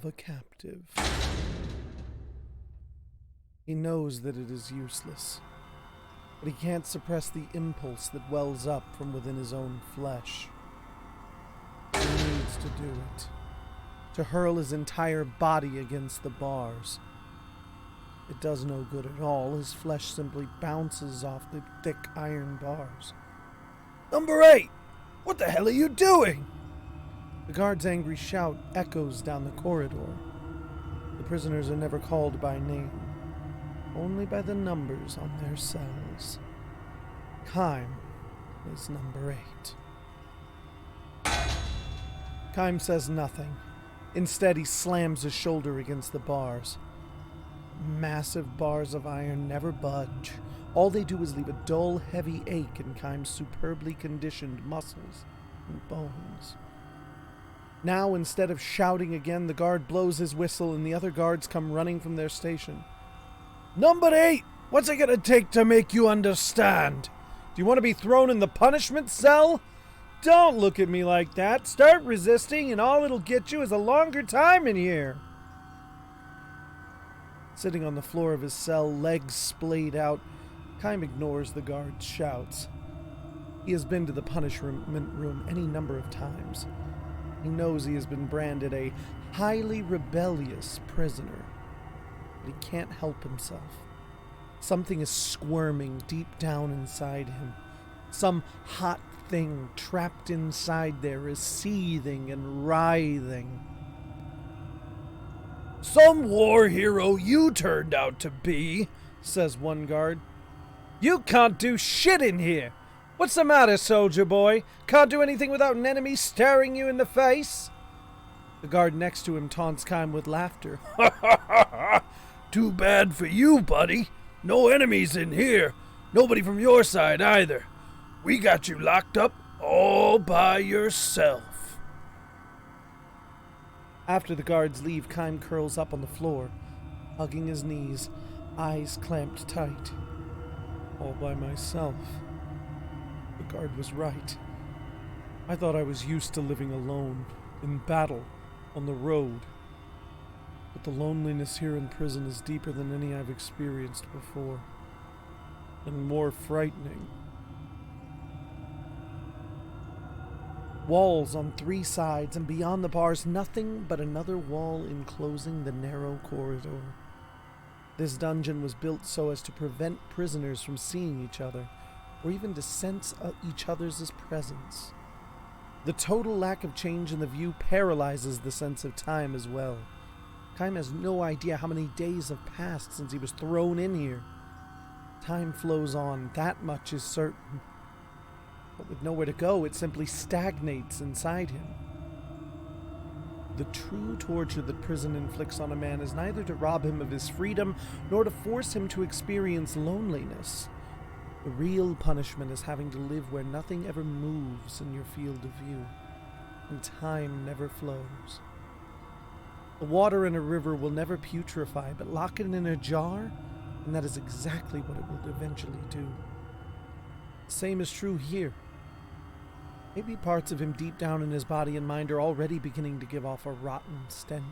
a captive. He knows that it is useless, but he can't suppress the impulse that wells up from within his own flesh. He needs to do it, to hurl his entire body against the bars. It does no good at all. His flesh simply bounces off the thick iron bars. "Number 8! What the hell are you doing?" The guard's angry shout echoes down the corridor. The prisoners are never called by name, only by the numbers on their cells. Kime is number 8. Kime says nothing. Instead, he slams his shoulder against the bars. Massive bars of iron never budge. All they do is leave a dull, heavy ache in Kime's superbly conditioned muscles and bones. Now, instead of shouting again, the guard blows his whistle and the other guards come running from their station. "Number 8! What's it gonna take to make you understand? Do you want to be thrown in the punishment cell? Don't look at me like that. Start resisting and all it'll get you is a longer time in here." Sitting on the floor of his cell, legs splayed out, Kime ignores the guard's shouts. He has been to the punishment room any number of times. He knows he has been branded a highly rebellious prisoner, but he can't help himself. Something is squirming deep down inside him. Some hot thing trapped inside there is seething and writhing. "Some war hero you turned out to be," says one guard. "You can't do shit in here. What's the matter, soldier boy? Can't do anything without an enemy staring you in the face?" The guard next to him taunts Kime with laughter. "Ha ha ha ha! Too bad for you, buddy. No enemies in here. Nobody from your side either. We got you locked up all by yourself." After the guards leave, Kime curls up on the floor, hugging his knees, eyes clamped tight. All by myself. The guard was right. I thought I was used to living alone, in battle, on the road. But the loneliness here in prison is deeper than any I've experienced before, and more frightening. Walls on 3 sides, and beyond the bars, nothing but another wall enclosing the narrow corridor. This dungeon was built so as to prevent prisoners from seeing each other, or even to sense each other's presence. The total lack of change in the view paralyzes the sense of time as well. Kime has no idea how many days have passed since he was thrown in here. Time flows on, that much is certain. But with nowhere to go, it simply stagnates inside him. The true torture that prison inflicts on a man is neither to rob him of his freedom, nor to force him to experience loneliness. The real punishment is having to live where nothing ever moves in your field of view, and time never flows. The water in a river will never putrefy, but lock it in a jar, and that is exactly what it will eventually do. The same is true here. Maybe parts of him deep down in his body and mind are already beginning to give off a rotten stench.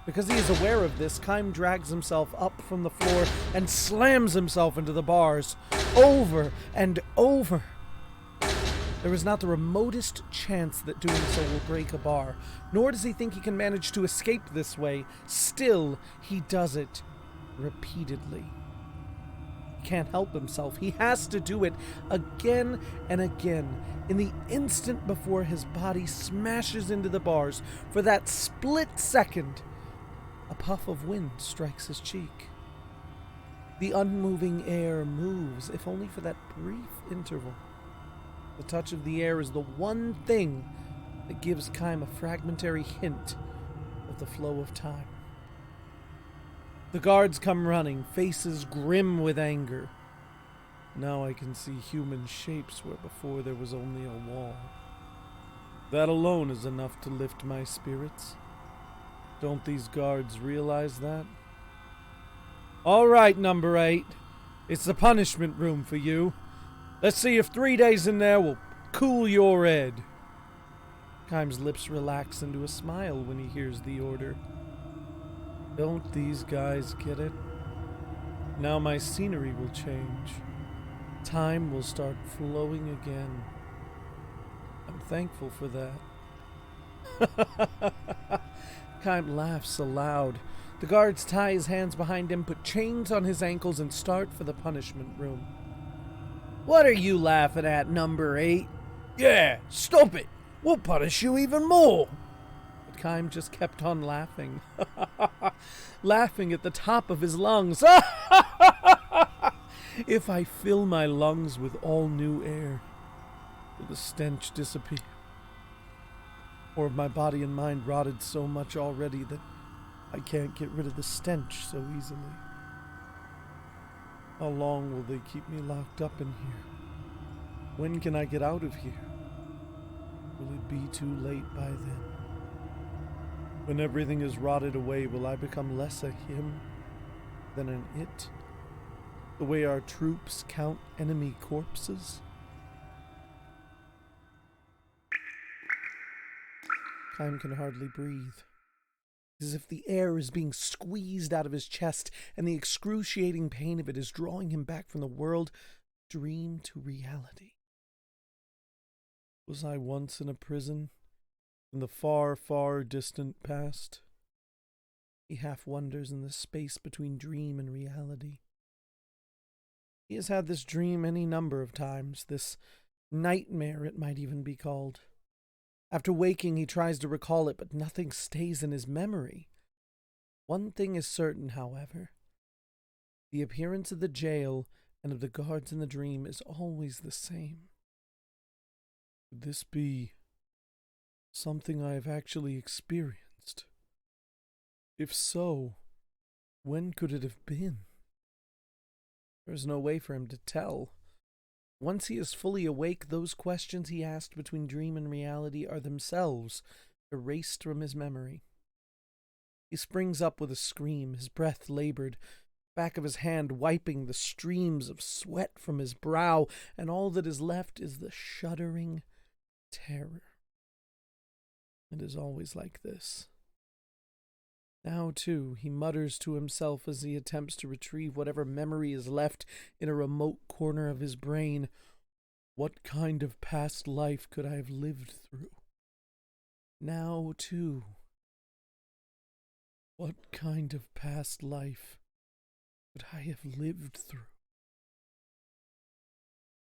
Because he is aware of this, Kime drags himself up from the floor and slams himself into the bars, over and over. There is not the remotest chance that doing so will break a bar, nor does he think he can manage to escape this way. Still, he does it repeatedly. He can't help himself. He has to do it again and again. In the instant before his body smashes into the bars, for that split second, a puff of wind strikes his cheek. The unmoving air moves, if only for that brief interval. The touch of the air is the one thing that gives Kime a fragmentary hint of the flow of time. The guards come running, faces grim with anger. Now I can see human shapes where before there was only a wall. That alone is enough to lift my spirits. Don't these guards realize that? All right, number 8. It's the punishment room for you. Let's see if 3 days in there will cool your head. Keim's lips relax into a smile when he hears the order. Don't these guys get it? Now my scenery will change. Time will start flowing again. I'm thankful for that. Keim laughs aloud. The guards tie his hands behind him, put chains on his ankles, and start for the punishment room. What are you laughing at, number 8? Yeah, stop it! We'll punish you even more! But Keim just kept on laughing. Laughing at the top of his lungs. If I fill my lungs with all new air, will the stench disappear? Or have my body and mind rotted so much already that I can't get rid of the stench so easily? How long will they keep me locked up in here? When can I get out of here? Will it be too late by then? When everything is rotted away, will I become less a him than an it? The way our troops count enemy corpses? Keim can hardly breathe. As if the air is being squeezed out of his chest, and the excruciating pain of it is drawing him back from the world dream to reality. Was I once in a prison in the far, far distant past? He half wonders in the space between dream and reality. He has had this dream any number of times, this nightmare it might even be called. After waking, he tries to recall it, but nothing stays in his memory. One thing is certain, however. The appearance of the jail and of the guards in the dream is always the same. Could this be something I have actually experienced? If so, when could it have been? There is no way for him to tell. Once he is fully awake, those questions he asked between dream and reality are themselves erased from his memory. He springs up with a scream, his breath labored, back of his hand wiping the streams of sweat from his brow, and all that is left is the shuddering terror. It is always like this. Now, too, he mutters to himself as he attempts to retrieve whatever memory is left in a remote corner of his brain. What kind of past life could I have lived through? Now, too, what kind of past life could I have lived through?